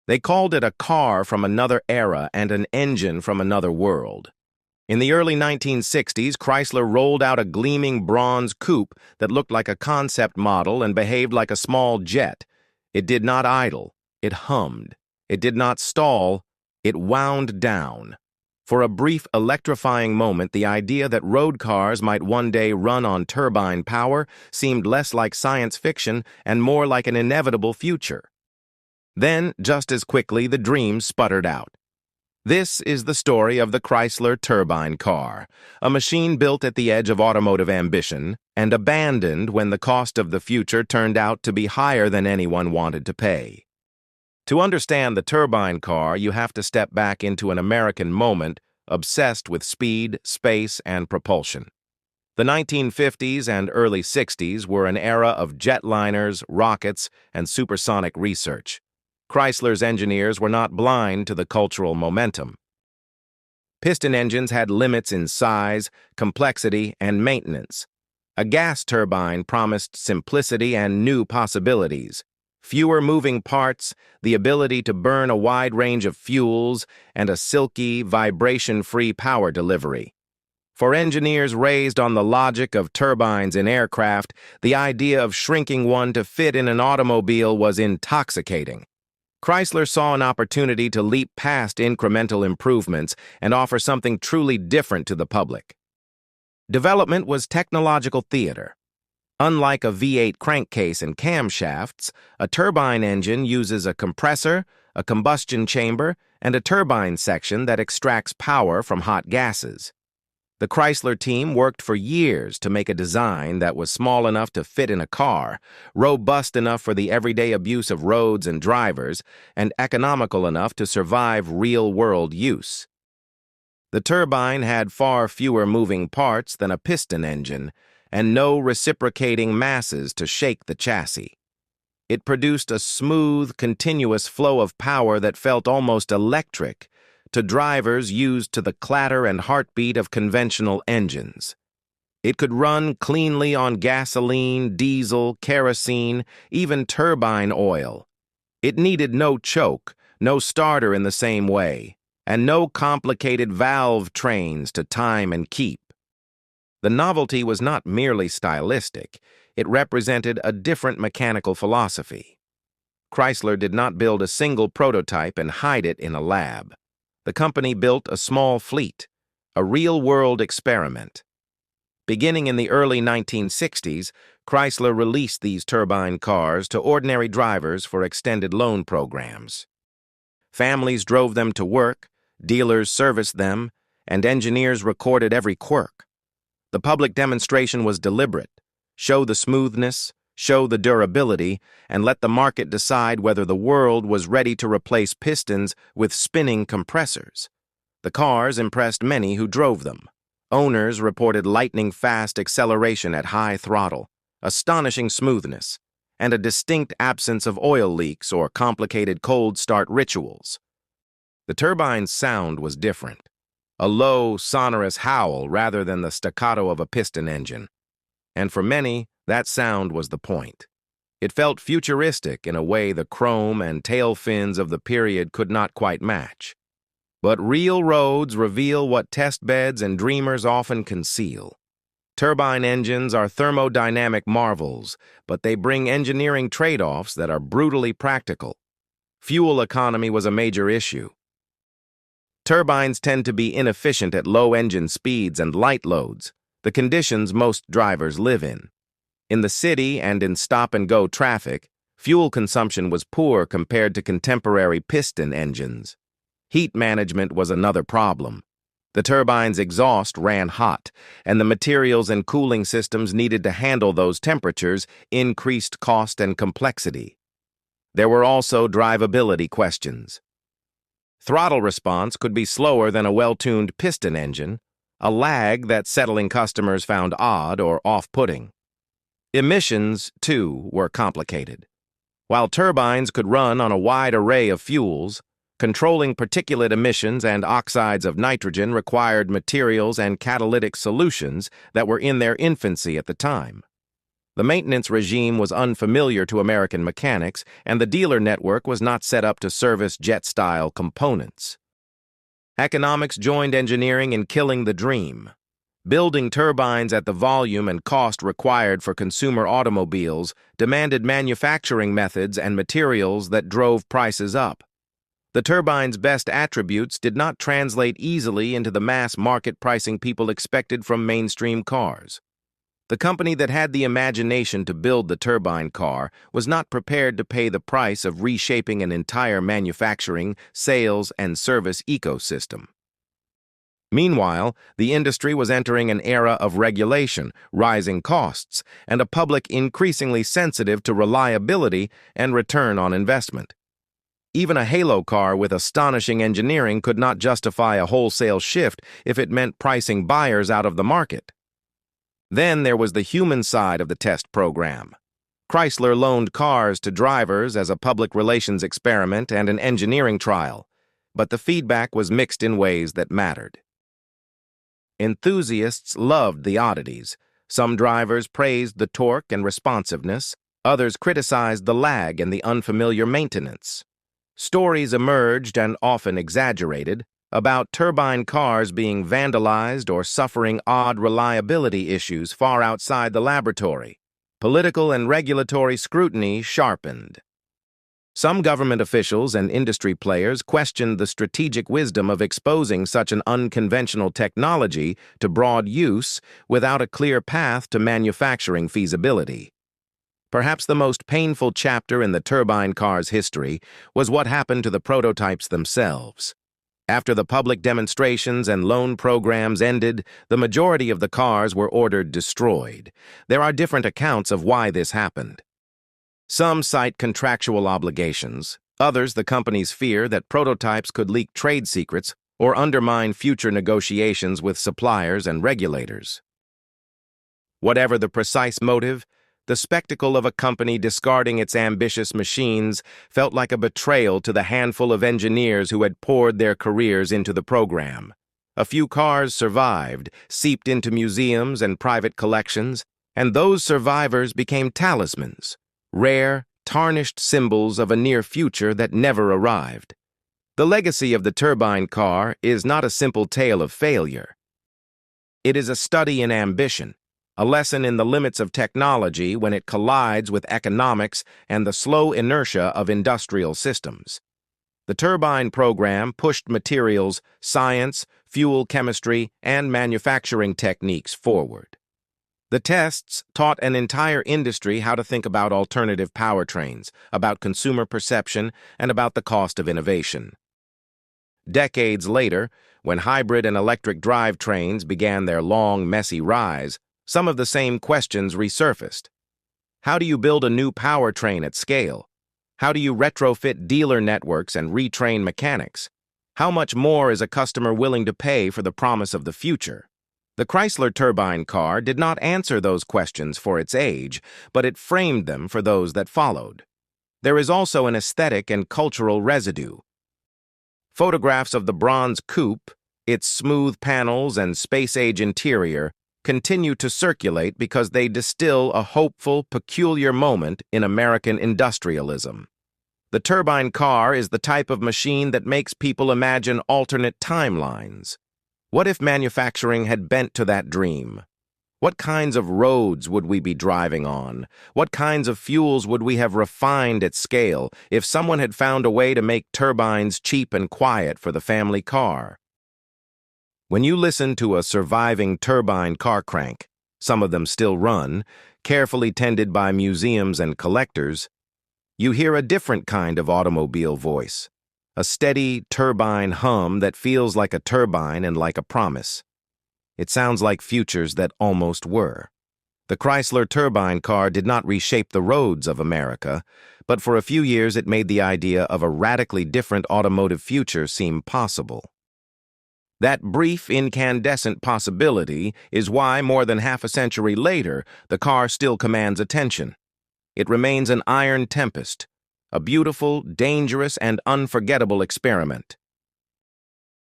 They called it a car from another era and an engine from another world. In the early 1960s, Chrysler rolled out a gleaming bronze coupe that looked like a concept model and behaved like a small jet. It did not idle. It hummed. It did not stall. It wound down. For a brief, electrifying moment, the idea that road cars might one day run on turbine power seemed less like science fiction and more like an inevitable future. Then, just as quickly, the dream sputtered out. This is the story of the Chrysler Turbine car, a machine built at the edge of automotive ambition and abandoned when the cost of the future turned out to be higher than anyone wanted to pay. To understand the turbine car, you have to step back into an American moment obsessed with speed, space, and propulsion. The 1950s and early 60s were an era of jetliners, rockets, and supersonic research. Chrysler's engineers were not blind to the cultural momentum. Piston engines had limits in size, complexity, and maintenance. A gas turbine promised simplicity and new possibilities. Fewer moving parts, the ability to burn a wide range of fuels, and a silky, vibration-free power delivery. For engineers raised on the logic of turbines in aircraft, the idea of shrinking one to fit in an automobile was intoxicating. Chrysler saw an opportunity to leap past incremental improvements and offer something truly different to the public. Development was technological theater. Unlike a V8 crankcase and camshafts, a turbine engine uses a compressor, a combustion chamber, and a turbine section that extracts power from hot gases. The Chrysler team worked for years to make a design that was small enough to fit in a car, robust enough for the everyday abuse of roads and drivers, and economical enough to survive real-world use. The turbine had far fewer moving parts than a piston engine, and no reciprocating masses to shake the chassis. It produced a smooth, continuous flow of power that felt almost electric to drivers used to the clatter and heartbeat of conventional engines. It could run cleanly on gasoline, diesel, kerosene, even turbine oil. It needed no choke, no starter in the same way, and no complicated valve trains to time and keep. The novelty was not merely stylistic, it represented a different mechanical philosophy. Chrysler did not build a single prototype and hide it in a lab. The company built a small fleet, a real-world experiment. Beginning in the early 1960s, Chrysler released these turbine cars to ordinary drivers for extended loan programs. Families drove them to work, dealers serviced them, and engineers recorded every quirk. The public demonstration was deliberate. Show the smoothness, show the durability, and let the market decide whether the world was ready to replace pistons with spinning compressors. The cars impressed many who drove them. Owners reported lightning-fast acceleration at high throttle, astonishing smoothness, and a distinct absence of oil leaks or complicated cold start rituals. The turbine's sound was different. A low, sonorous howl rather than the staccato of a piston engine. And for many, that sound was the point. It felt futuristic in a way the chrome and tail fins of the period could not quite match. But real roads reveal what test beds and dreamers often conceal. Turbine engines are thermodynamic marvels, but they bring engineering trade-offs that are brutally practical. Fuel economy was a major issue. Turbines tend to be inefficient at low engine speeds and light loads, the conditions most drivers live in. In the city and in stop-and-go traffic, fuel consumption was poor compared to contemporary piston engines. Heat management was another problem. The turbine's exhaust ran hot, and the materials and cooling systems needed to handle those temperatures increased cost and complexity. There were also drivability questions. Throttle response could be slower than a well-tuned piston engine, a lag that settling customers found odd or off-putting. Emissions, too, were complicated. While turbines could run on a wide array of fuels, controlling particulate emissions and oxides of nitrogen required materials and catalytic solutions that were in their infancy at the time. The maintenance regime was unfamiliar to American mechanics, and the dealer network was not set up to service jet-style components. Economics joined engineering in killing the dream. Building turbines at the volume and cost required for consumer automobiles demanded manufacturing methods and materials that drove prices up. The turbine's best attributes did not translate easily into the mass market pricing people expected from mainstream cars. The company that had the imagination to build the turbine car was not prepared to pay the price of reshaping an entire manufacturing, sales, and service ecosystem. Meanwhile, the industry was entering an era of regulation, rising costs, and a public increasingly sensitive to reliability and return on investment. Even a halo car with astonishing engineering could not justify a wholesale shift if it meant pricing buyers out of the market. Then there was the human side of the test program. Chrysler loaned cars to drivers as a public relations experiment and an engineering trial, but the feedback was mixed in ways that mattered. Enthusiasts loved the oddities. Some drivers praised the torque and responsiveness, others criticized the lag and the unfamiliar maintenance. Stories emerged, and often exaggerated, about turbine cars being vandalized or suffering odd reliability issues far outside the laboratory. Political and regulatory scrutiny sharpened. Some government officials and industry players questioned the strategic wisdom of exposing such an unconventional technology to broad use without a clear path to manufacturing feasibility. Perhaps the most painful chapter in the turbine car's history was what happened to the prototypes themselves. After the public demonstrations and loan programs ended, the majority of the cars were ordered destroyed. There are different accounts of why this happened. Some cite contractual obligations, others the company's fear that prototypes could leak trade secrets or undermine future negotiations with suppliers and regulators. Whatever the precise motive, the spectacle of a company discarding its ambitious machines felt like a betrayal to the handful of engineers who had poured their careers into the program. A few cars survived, seeped into museums and private collections, and those survivors became talismans, rare, tarnished symbols of a near future that never arrived. The legacy of the turbine car is not a simple tale of failure. It is a study in ambition, a lesson in the limits of technology when it collides with economics and the slow inertia of industrial systems. The turbine program pushed materials, science, fuel chemistry, and manufacturing techniques forward. The tests taught an entire industry how to think about alternative powertrains, about consumer perception, and about the cost of innovation. Decades later, when hybrid and electric drivetrains began their long, messy rise, some of the same questions resurfaced. How do you build a new powertrain at scale? How do you retrofit dealer networks and retrain mechanics? How much more is a customer willing to pay for the promise of the future? The Chrysler turbine car did not answer those questions for its age, but it framed them for those that followed. There is also an aesthetic and cultural residue. Photographs of the bronze coupe, its smooth panels and space-age interior, continue to circulate because they distill a hopeful, peculiar moment in American industrialism. The turbine car is the type of machine that makes people imagine alternate timelines. What if manufacturing had bent to that dream? What kinds of roads would we be driving on? What kinds of fuels would we have refined at scale if someone had found a way to make turbines cheap and quiet for the family car? When you listen to a surviving turbine car crank, some of them still run, carefully tended by museums and collectors, you hear a different kind of automobile voice, a steady turbine hum that feels like a turbine and like a promise. It sounds like futures that almost were. The Chrysler turbine car did not reshape the roads of America, but for a few years it made the idea of a radically different automotive future seem possible. That brief, incandescent possibility is why, more than half a century later, the car still commands attention. It remains an iron tempest, a beautiful, dangerous, and unforgettable experiment.